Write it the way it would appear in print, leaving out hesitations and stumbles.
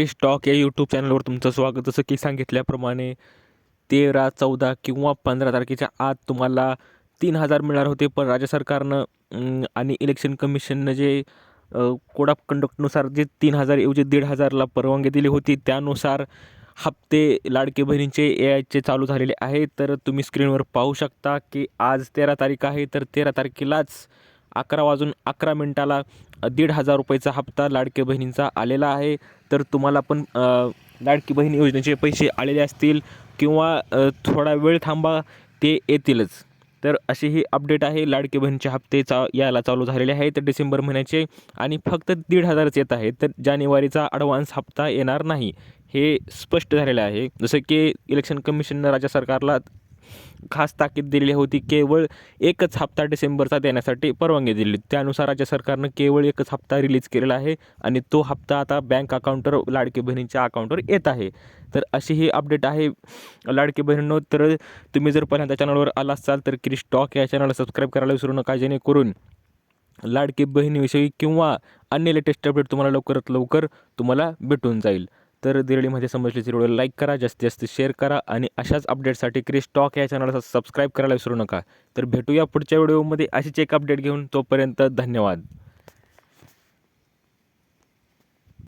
Stock या YouTube चॅनलवर तुमचं स्वागत. जसं की सांगितल्याप्रमाणे 13, 14 किंवा 15 तारखेच्या आत तुम्हाला 3,000 मिळणार होते. पण राज्य सरकारनं आणि इलेक्शन कमिशननं जे कोड ऑफ कंडक्टनुसार जे 3,000 ऐवजी 1,500ला परवानगी दिली होती, त्यानुसार हप्ते लाडके बहिणींचे यायचे चालू झालेले आहे. तर तुम्ही स्क्रीनवर पाहू शकता की आज 13 तारीख आहे. तर 13 तारखेलाच 11:11 1,500 रुपयेचा हप्ता लाडके बहिणींचा आलेला आहे. तर तुम्हाला पण लाडकी बहीण योजनेचे पैसे आलेले असतील किंवा थोडा वेळ थांबा, ते येतीलच. तर अशी ही अपडेट आहे. लाडकी बहिणीचे हप्ते यायला चालू झालेले आहेत डिसेंबर महिन्याचे आणि फक्त 1,500च येत आहे. तर जानेवारीचा ॲडव्हान्स हप्ता येणार नाही, हे स्पष्ट झालेलं आहे. जसं की इलेक्शन कमिशननं राज्य सरकारला खास ताकीद दिलेली होती, केवळ एकच हप्ता डिसेंबरचा देण्यासाठी परवानगी दिली. त्यानुसार राज्य सरकारनं केवळ एकच हप्ता रिलीज केलेला आहे आणि तो हप्ता आता बँक अकाउंटवर, लाडकी बहिणींच्या अकाउंटवर येत आहे. तर अशी ही अपडेट आहे लाडकी बहिणींनो. तर तुम्ही जर पहिल्यांदा चॅनलवर आला असाल तर क्रिश टॉक या चॅनलला सबस्क्राईब करायला विसरू नका, जेणेकरून लाडकी बहिणीविषयी किंवा अन्य लेटेस्ट अपडेट तुम्हाला लवकरात लवकर तुम्हाला भेटून जाईल. तर दिरळीमध्ये समजली व्हिडिओला लाईक करा, जास्तीत जास्त शेअर करा आणि अशाच अपडेटसाठी क्रिश टॉक या चॅनलला सबस्क्राईब करायला विसरू नका. तर भेटूया पुढच्या व्हिडिओमध्ये अशीच एक अपडेट घेऊन. तोपर्यंत धन्यवाद.